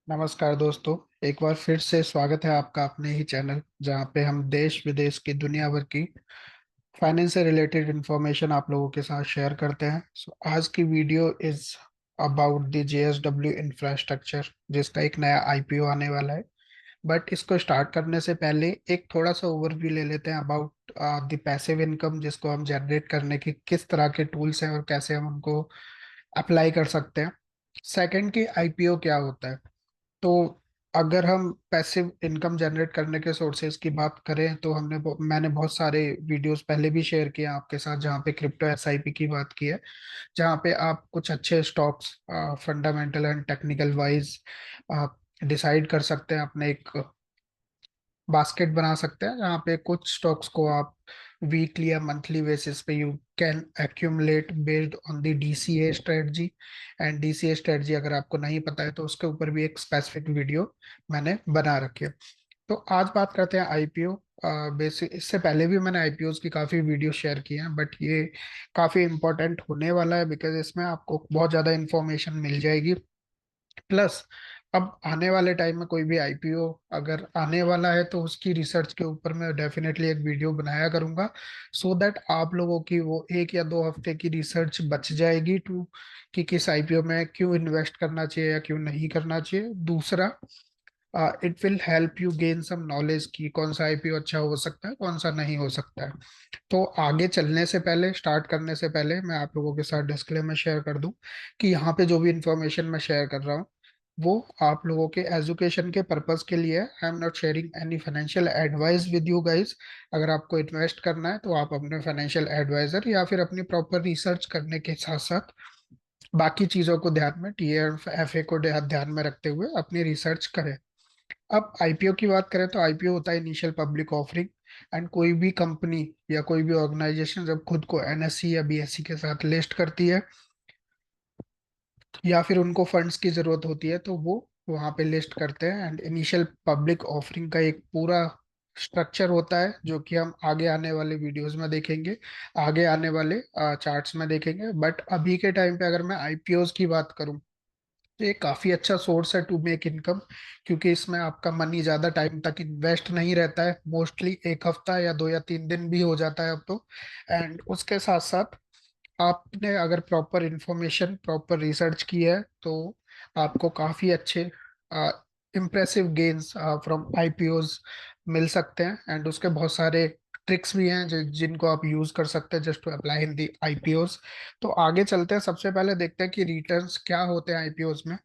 नमस्कार दोस्तों। एक बार फिर से स्वागत है आपका अपने ही चैनल जहां पे हम देश विदेश की दुनिया भर की फाइनेंस से रिलेटेड इंफॉर्मेशन आप लोगों के साथ शेयर करते हैं। आज की video is about the JSW infrastructure जिसका एक नया आईपीओ आने वाला है। बट इसको स्टार्ट करने से पहले एक थोड़ा सा ओवरव्यू ले लेते हैं अबाउट द पैसिव इनकम जिसको हम जनरेट करने की किस तरह के टूल्स हैं और कैसे हम उनको अप्लाई कर सकते हैं। सेकंड की आईपीओ क्या होता है। तो अगर हम पैसिव इनकम जनरेट करने के सोर्सेज की बात करें तो मैंने बहुत सारे वीडियोस पहले भी शेयर किए हैं आपके साथ जहाँ पे क्रिप्टो एसआईपी की बात की है। जहाँ पे आप कुछ अच्छे stocks fundamental and technical wise decide कर सकते हैं, अपने एक बास्केट बना सकते हैं जहाँ पे कुछ स्टॉक्स को आप वीकली या मंथली बेसिस पे you can accumulate based on the DCA strategy. And DCA strategy अगर आपको नहीं पता है तो उसके ऊपर भी एक स्पेसिफिक वीडियो मैंने बना रखी है। तो आज बात करते हैं आईपीओ। बेसिक इससे पहले भी मैंने आईपीओस की काफी वीडियो शेयर की हैं, बट ये काफी इंपॉर्टेंट होने वाला है बिकॉज इसमें आपको बहुत ज्यादा इंफॉर्मेशन मिल जाएगी। प्लस अब आने वाले टाइम में कोई भी आईपीओ अगर आने वाला है तो उसकी रिसर्च के ऊपर मैं डेफिनेटली एक वीडियो बनाया करूंगा, सो दैट आप लोगों की वो 1 या 2 हफ्ते की रिसर्च बच जाएगी टू कि किस आईपीओ में क्यों इन्वेस्ट करना चाहिए या क्यों नहीं करना चाहिए। दूसरा, it will help you gain some knowledge कि कौन सा आईपीओ अच्छा हो सकता है कौन सा नहीं हो सकता है। तो आगे चलने से पहले, स्टार्ट करने से पहले मैं आप लोगों के साथ डिस्क्लेमर शेयर कर दूं कि यहाँ पे जो भी इंफॉर्मेशन मैं शेयर कर रहा हूँ वो आप लोगों के एजुकेशन के पर्पस के लिए है। I am not sharing any financial advice with you guys. अगर आपको इन्वेस्ट करना है तो आप अपने फाइनेंशियल एडवाइजर या फिर अपनी प्रॉपर रिसर्च करने के साथ साथ बाकी चीजों को ध्यान में, टीए एफए को ध्यान में रखते हुए अपनी रिसर्च करें। अब आईपीओ की बात करें तो आईपीओ होता है इनिशियल पब्लिक ऑफरिंग। एंड कोई भी कंपनी या कोई भी ऑर्गेनाइजेशन जब खुद को एनएससी या बीएससी के साथ लिस्ट करती है या फिर उनको फंड्स की जरूरत होती है तो वो वहां पे लिस्ट करते हैं। एंड इनिशियल पब्लिक ऑफरिंग का एक पूरा स्ट्रक्चर होता है जो कि हम आगे आने वाले वीडियोस में देखेंगे, आगे आने वाले चार्ट्स में देखेंगे। बट अभी के टाइम पे अगर मैं आईपीओस की बात करूं तो ये काफी अच्छा सोर्स है टू मेक इनकम, क्योंकि इसमें आपका मनी ज्यादा टाइम तक इन्वेस्ट नहीं रहता है। मोस्टली 1 हफ्ता या 2 या 3 दिन भी हो जाता है अब तो। एंड उसके साथ साथ आपने अगर प्रॉपर इंफॉर्मेशन, प्रॉपर रिसर्च की है तो आपको काफी अच्छे इम्प्रेसिव गेन्स फ्रॉम आईपीओज मिल सकते हैं। एंड उसके बहुत सारे ट्रिक्स भी हैं जिनको आप यूज कर सकते हैं just to apply in the IPOs. तो आगे चलते हैं, सबसे पहले देखते हैं कि रिटर्न्स क्या होते हैं आईपीओज में।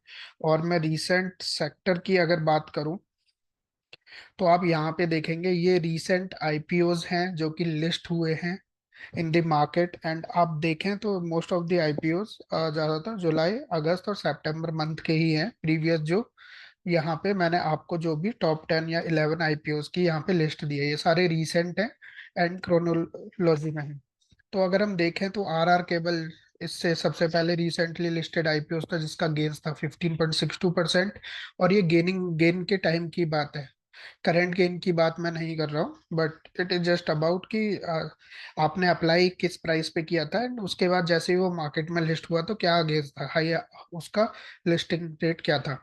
और मैं रीसेंट सेक्टर की अगर बात करूं तो आप यहाँ पे देखेंगे ये रीसेंट आईपीओज हैं जो कि लिस्ट हुए हैं इन द मार्केट। एंड आप देखें तो मोस्ट ऑफ द आईपीओज ज्यादातर जुलाई, अगस्त और सितंबर मंथ के ही हैं प्रीवियस। जो यहाँ पे मैंने आपको जो भी टॉप 10 या 11 आईपीओज की यहाँ पे लिस्ट दी है ये सारे रीसेंट हैं एंड क्रोनोलॉजी में है। तो अगर हम देखें तो आर आर केबल इससे सबसे पहले रिसेंटली लिस्टेड आईपीओ था जिसका गेन्स था 15.62%। और ये गेन के टाइम की बात है, करंट गेन की बात मैं नहीं कर रहा हूँ। But it is just about कि आपने अप्लाई किस प्राइस पे किया था एंड उसके बाद जैसे ही वो मार्केट में लिस्ट हुआ तो क्या गेज था, हाई उसका लिस्टिंग रेट क्या था।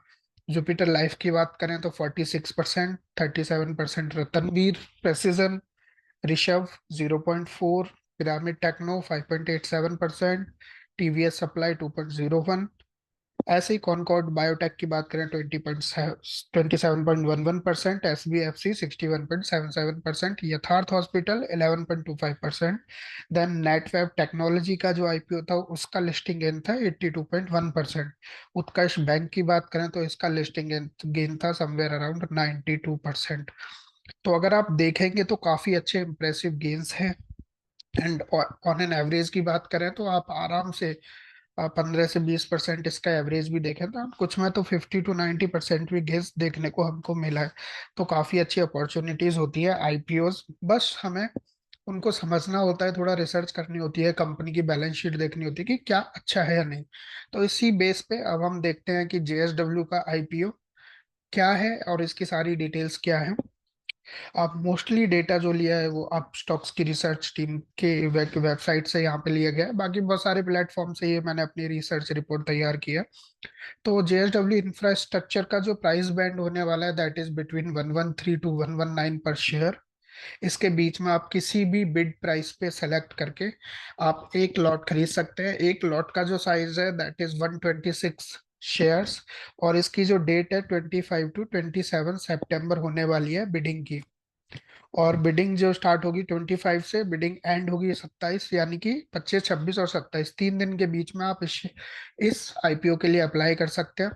जुपिटर लाइफ की बात करें तो 46%, 37% Ratnaveer precision, Rishabh 0.4, pyramid techno 5.87%, TVS supply 2.01। ऐसे ही कॉनकॉर्ड बायोटेक की बात करें 27.11%, एस बी एफ सी 61.77%, यथार्थ हॉस्पिटल 11.25%। देन नेटवेब टेक्नोलॉजी का जो आईपीओ था उसका लिस्टिंग गेन था 82.1%। उत्कर्ष बैंक की बात करें तो इसका लिस्टिंग गेन था समवेयर अराउंड 92%। तो अगर आप देखेंगे तो काफी अच्छे इंप्रेसिव गेन्स हैं। एंड ऑन एन एवरेज की बात करें तो आप आराम से 15 से 20% इसका एवरेज भी देखें तो कुछ में तो 50 to 90% भी गेंस देखने को हमको मिला है। तो काफी अच्छी अपॉर्चुनिटीज होती है आईपीओज, बस हमें उनको समझना होता है, थोड़ा रिसर्च करनी होती है, कंपनी की बैलेंस शीट देखनी होती है कि क्या अच्छा है या नहीं। तो इसी बेस पे अब हम देखते हैं कि जेएसडब्ल्यू का आईपीओ क्या है और इसकी सारी डिटेल्स क्या है। आप मोस्टली डेटा जो लिया है वो आप स्टॉक्स की रिसर्च टीम के वेबसाइट से यहाँ पे लिया गया है। बाकी बहुत सारे प्लेटफॉर्म से ये मैंने अपनी रिसर्च रिपोर्ट तैयार की है। तो जेएसडब्ल्यू इंफ्रास्ट्रक्चर का जो प्राइस बैंड होने वाला है दैट इज बिटवीन 113 टू 119 पर शेयर। इसके बीच में आप किसी भी बिड प्राइस पे सेलेक्ट करके आप एक लॉट खरीद सकते हैं। एक लॉट का जो साइज है दैट इज 126 शेयर्स। और इसकी जो डेट है 25 टू 27 सितंबर होने वाली है बिडिंग की। और बिडिंग जो स्टार्ट होगी 25 से, बिडिंग एंड होगी 27, यानी कि 25, 26 और 27 3 दिन के बीच में आप इस आईपीओ के लिए अप्लाई कर सकते हैं।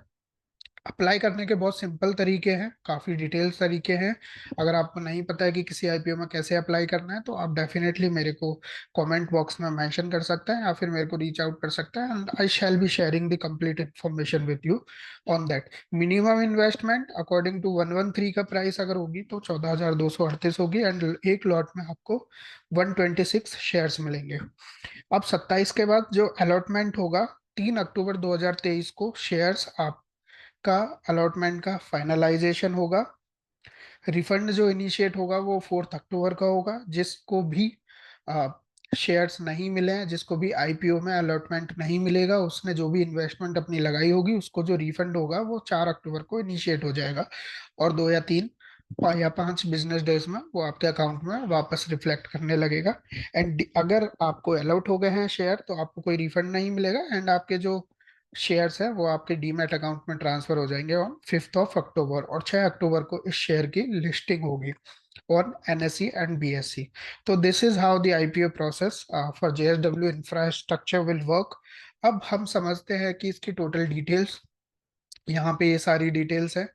अप्लाई करने के बहुत सिंपल तरीके हैं, काफी डिटेल्स तरीके हैं। अगर आपको नहीं पता है कि किसी आईपीओ में कैसे अप्लाई करना है तो आप डेफिनेटली मेरे को कमेंट बॉक्स में मेंशन कर सकते हैं या फिर मेरे को रीच आउट कर सकते हैं, and I shall be sharing the complete information with you on that. Minimum investment according to 113 का प्राइस अगर होगी तो 14,238 होगी, एंड एक लॉट में आपको 126 शेयर्स मिलेंगे। अब 27 के बाद जो अलॉटमेंट होगा, 3 अक्टूबर 2023 को शेयर्स का अलॉटमेंट का फाइनलाइजेशन होगा। रिफंड जो इनिशिएट होगा वो 4 अक्टूबर का होगा। जिसको भी शेयर्स नहीं मिले हैं, जिसको भी आईपीओ में अलॉटमेंट नहीं मिलेगा, उसने जो भी इन्वेस्टमेंट अपनी लगाई होगी उसको जो रिफंड होगा वो 4 अक्टूबर को इनिशिएट हो जाएगा। और 2 या 5 बिजनेस डेज में वो आपके अकाउंट में वापस रिफ्लेक्ट करने लगेगा। एंड अगर आपको अलॉट हो गए हैं शेयर तो आपको कोई रिफंड नहीं मिलेगा, एंड आपके जो शेयर्स है वो आपके डीमैट अकाउंट में ट्रांसफर हो जाएंगे ऑन 5 अक्टूबर। और 6 अक्टूबर को इस शेयर की लिस्टिंग होगी ऑन एनएसई एंड बीएसई। तो this is how the IPO process for JSW infrastructure will work. अब हम समझते हैं कि इसकी टोटल डिटेल्स। यहाँ पे ये सारी डिटेल्स है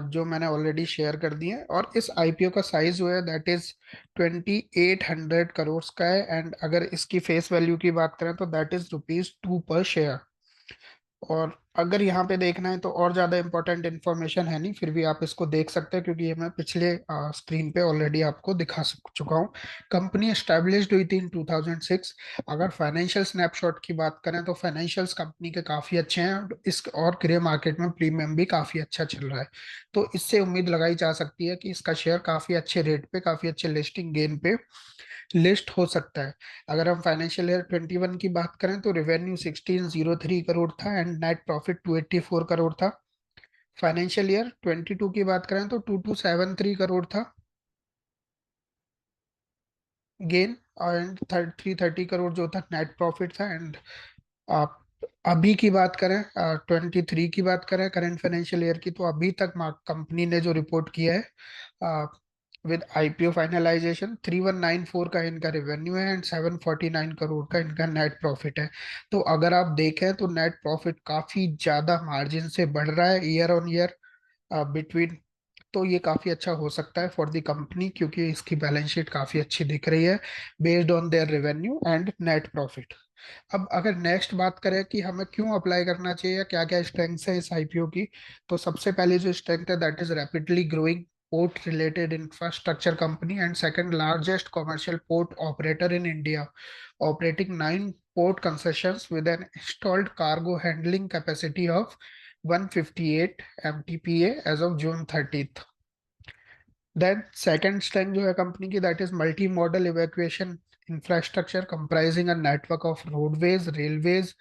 जो मैंने ऑलरेडी शेयर कर दी है। और इस आईपीओ का साइज जो है दैट इज 2800 करोड़ का है, एंड अगर इसकी फेस वैल्यू की बात करें तो दैट इज रुपीज 2 पर शेयर। और अगर यहाँ पे देखना है तो और ज्यादा इंपॉर्टेंट इन्फॉर्मेशन है नहीं, फिर भी आप इसको देख सकते हैं क्योंकि ये मैं पिछले स्क्रीन पे ऑलरेडी आपको दिखा चुका हूँ। कंपनी एस्टेब्लिश्ड हुई थी इन 2006। अगर फाइनेंशियल स्नैपशॉट की बात करें तो फाइनेंशियल्स कंपनी के काफी अच्छे हैं, और इस और ग्रे मार्केट में प्रीमियम भी काफी अच्छा चल रहा है। तो इससे उम्मीद लगाई जा सकती है कि इसका शेयर काफी अच्छे रेट पे, काफी अच्छे लिस्टिंग गेन पे लिस्ट हो सकता है। अगर हम फाइनेंशियल ईयर 21 की बात करें तो रेवेन्यू 1603 करोड़ था एंड नेट प्रॉफिट 284 करोड़ था। फाइनेंशियल ईयर 22 की बात करें तो 2273 करोड़ था गेन, एंड 330 करोड़ जो था नेट प्रॉफिट था। एंड आप अभी की बात करें, 23 की बात करें करंट फाइनेंशियल ईयर की, तो अभी तक कंपनी ने जो रिपोर्ट किया है विद आईपीओ फाइनलाइजेशन, 3194 का इनका रेवेन्यू है एंड 749 करोड़ का इनका नेट प्रॉफिट है। तो अगर आप देखें तो नेट प्रॉफिट काफी ज्यादा मार्जिन से बढ़ रहा है ईयर ऑन ईयर बिटवीन। तो ये काफी अच्छा हो सकता है फॉर द कंपनी क्योंकि इसकी बैलेंस शीट काफी अच्छी दिख रही है based on their revenue and net profit. अब अगर नेक्स्ट बात करें कि हमें क्यों अप्लाई करना चाहिए या क्या क्या स्ट्रेंथ्स है इस आईपीओ की, तो सबसे पहले जो स्ट्रेंथ है that is rapidly growing port related infrastructure company and second largest commercial port operator in India, operating 9 port concessions with an installed cargo handling capacity of 158 MTPA as of June 30th। Then second strength जो है company की that is multi modal evacuation infrastructure comprising a network of roadways, railways,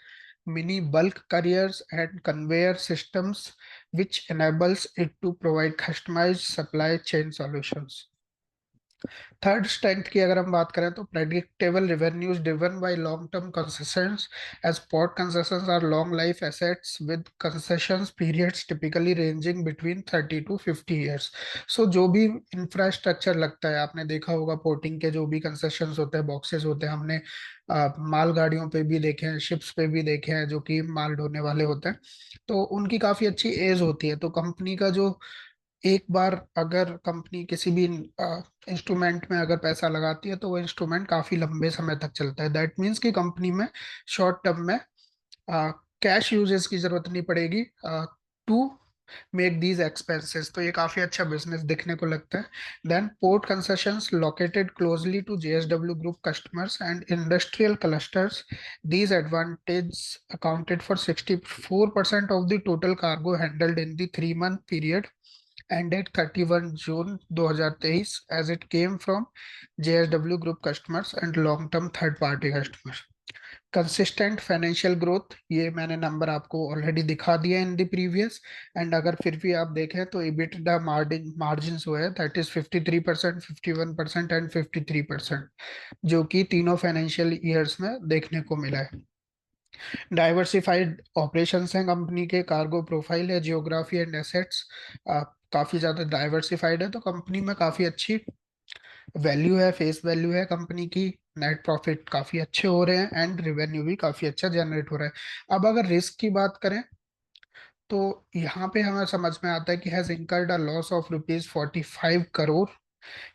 mini bulk carriers and conveyor systems which enables it to provide customized supply chain solutions। Third strength की अगर हम बात करें तो predictable revenues driven by long term concessions, as port concessions are long life assets with concessions periods typically ranging between 30 to 50 years। So जो भी infrastructure लगता है, आपने देखा होगा पोर्टिंग के जो भी कंसेशंस होते हैं, बॉक्सेस होते हैं, हमने मालगाड़ियों पे भी देखे हैं, शिप्स पे भी देखे हैं जो कि माल ढोने वाले होते हैं। तो उनकी काफी अच्छी एज होती है। तो कंपनी का जो एक बार अगर कंपनी किसी भी इंस्ट्रूमेंट में अगर पैसा लगाती है तो वो इंस्ट्रूमेंट काफी लंबे समय तक चलता है। दैट मीन्स कि कंपनी में शॉर्ट टर्म में कैश यूजेस की जरूरत नहीं पड़ेगी टू मेक दीज एक्सपेंसेस। तो ये काफी अच्छा बिजनेस दिखने को लगता है। Then port concessions located closely to JSW group customers and industrial clusters, these advantage accounted for 64% of the total cargo handled in the 3 month period ended 31 June 2023 as it came from JSW Group customers and long-term third-party customers. Consistent financial growth, ये मैंने number आपको already दिखा दिया in the previous. And अगर फिर भी आप देखें तो EBITDA मार्जिन जो है दैट इज 53%, 51% एंड 53%, जो कि तीनों फाइनेंशियल ईयर्स में देखने को मिला है। डाइवर्सिफाइड ऑपरेशंस हैं कंपनी के, कार्गो प्रोफाइल है, जियोग्राफी एंड एसेट्स काफी ज्यादा डाइवर्सिफाइड है, तो कंपनी में काफी अच्छी वैल्यू है, फेस वैल्यू है कंपनी की। नेट प्रॉफिट काफी अच्छे हो रहे हैं एंड रेवेन्यू भी काफी अच्छा जनरेट हो रहा है। अब अगर रिस्क की बात करें तो यहाँ पे हमें समझ में आता है कि has incurred a loss of rupees 45 crore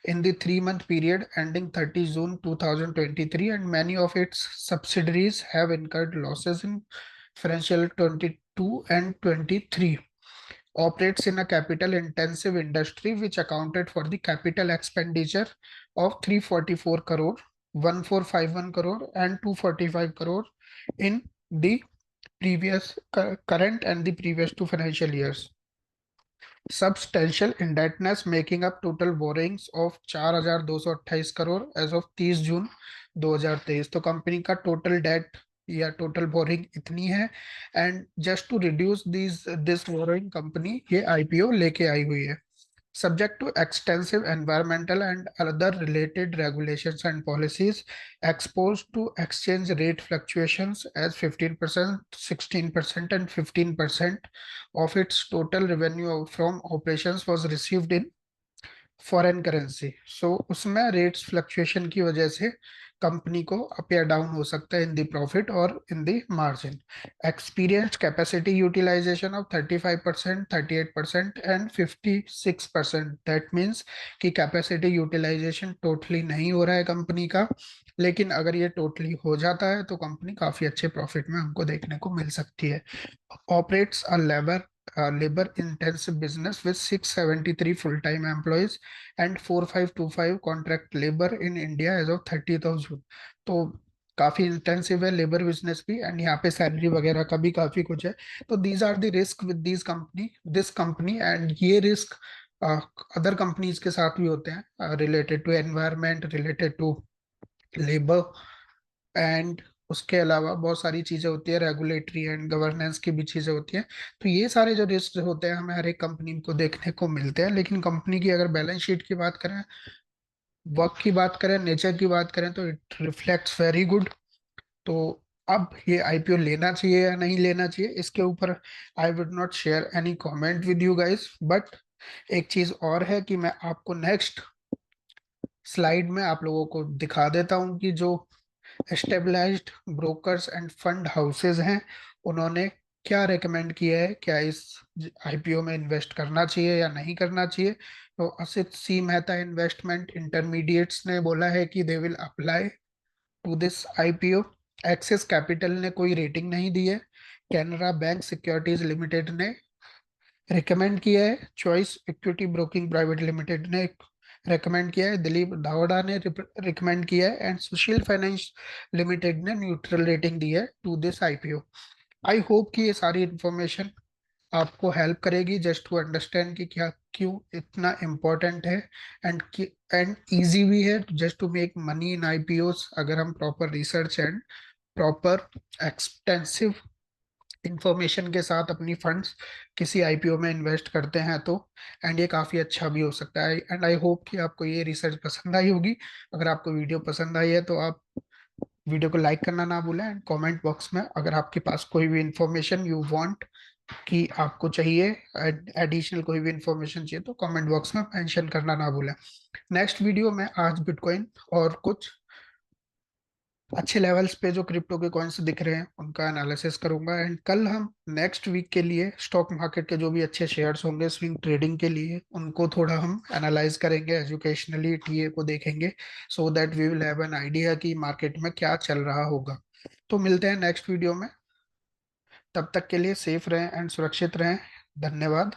in the 3 month period ending 30 June 2023, and many of its subsidiaries have incurred losses in financial 22 and 23. Operates in a capital intensive industry which accounted for the capital expenditure of 344 crore, 1451 crore and 245 crore in the current and the previous two financial years. Substantial indebtedness making up total borrowings of 4,228 crore as of 30 June 2023। तो company का total debt या total borrowing इतनी है। And just to reduce this borrowing company ये IPO लेके आई हुई है, subject to extensive environmental and other related regulations and policies, exposed to exchange rate fluctuations as 15%, 16% and 15% of its total revenue from operations was received in foreign currency. So उसमें rates fluctuation की वजह से company को up या down हो सकता है इन the profit और in the margin. Experienced capacity utilization of 35%, 38% and 56%। That means कि कैपेसिटी यूटिलाइजेशन टोटली नहीं हो रहा है कंपनी का, लेकिन अगर ये टोटली हो जाता है तो कंपनी काफी अच्छे प्रॉफिट में हमको देखने को मिल सकती है। Operates a labor intensive business with 673 full-time employees and 4525 contract labor in India as of 30th of June। तो काफी इंटेंसिव है लेबर बिजनेस भी, एंड यहाँ पे सैलरी वगैरह का भी काफी कुछ है। तो these are the risk with this company and ये रिस्क अदर कंपनीज के साथ भी होते हैं, related to environment, related to labour and उसके अलावा बहुत सारी चीजें होती है, रेगुलेटरी एंड गवर्नेंस की भी चीजें होती हैं। तो ये सारे जो रिस्क होते हैं हमें हर एक कंपनी को देखने को मिलते हैं। लेकिन कंपनी की अगर बैलेंस शीट की बात करें, वर्क की बात करें, नेचर की बात करें, तो इट रिफ्लेक्ट्स वेरी गुड। तो अब ये आईपीओ लेना चाहिए या नहीं लेना चाहिए, इसके ऊपर I would not share any comment with you guys. But एक चीज और है कि मैं आपको नेक्स्ट स्लाइड में आप लोगों को दिखा देता हूँ कि जो established brokers end fund houses हैं उन्होंने क्या रेकमेंड किया है, क्या इस आईपीओ में इन्वेस्ट करना चाहिए या नहीं करना चाहिए। तो Asit C Mehta investment intermediates ने बोला है कि they will apply to this IPO. Axis capital ने कोई रेटिंग नहीं दी है। कैनरा बैंक सिक्योरिटीज लिमिटेड ने रिकमेंड किया है। Choice equity broking private limited ने रेकमेंड किया है। दिलीप धावड़ा ने रिकमेंड किया है एंड सुशील फाइनेंस लिमिटेड ने न्यूट्रल रेटिंग दी है to this IPO. I hope कि ये सारी इंफॉर्मेशन आपको हेल्प करेगी जस्ट टू अंडरस्टैंड कि क्या क्यों इतना इम्पोर्टेंट है एंड एंड इजी भी है just to make money in IPOs, अगर हम proper research and proper extensive information के साथ अपनी फंड्स किसी आईपीओ में इन्वेस्ट करते हैं तो। एंड ये काफ़ी अच्छा भी हो सकता है। एंड आई होप कि आपको ये रिसर्च पसंद आई होगी। अगर आपको वीडियो पसंद आई है तो आप वीडियो को लाइक करना ना भूलें एंड कमेंट बॉक्स में अगर आपके पास कोई भी इंफॉर्मेशन यू वांट कि आपको चाहिए, एडिशनल कोई भी इंफॉर्मेशन चाहिए, तो कमेंट बॉक्स में मेंशन करना ना भूलें। नेक्स्ट वीडियो में आज बिटकॉइन और कुछ अच्छे लेवल्स पे जो क्रिप्टो के कॉइन्स दिख रहे हैं उनका एनालिसिस करूंगा। एंड कल हम नेक्स्ट वीक के लिए स्टॉक मार्केट के जो भी अच्छे शेयर्स होंगे स्विंग ट्रेडिंग के लिए उनको थोड़ा हम एनालाइज करेंगे, एजुकेशनली टीए को देखेंगे, so that we will have an idea कि मार्केट में क्या चल रहा होगा। तो मिलते हैं नेक्स्ट वीडियो में, तब तक के लिए सेफ रहें एंड सुरक्षित रहें। धन्यवाद।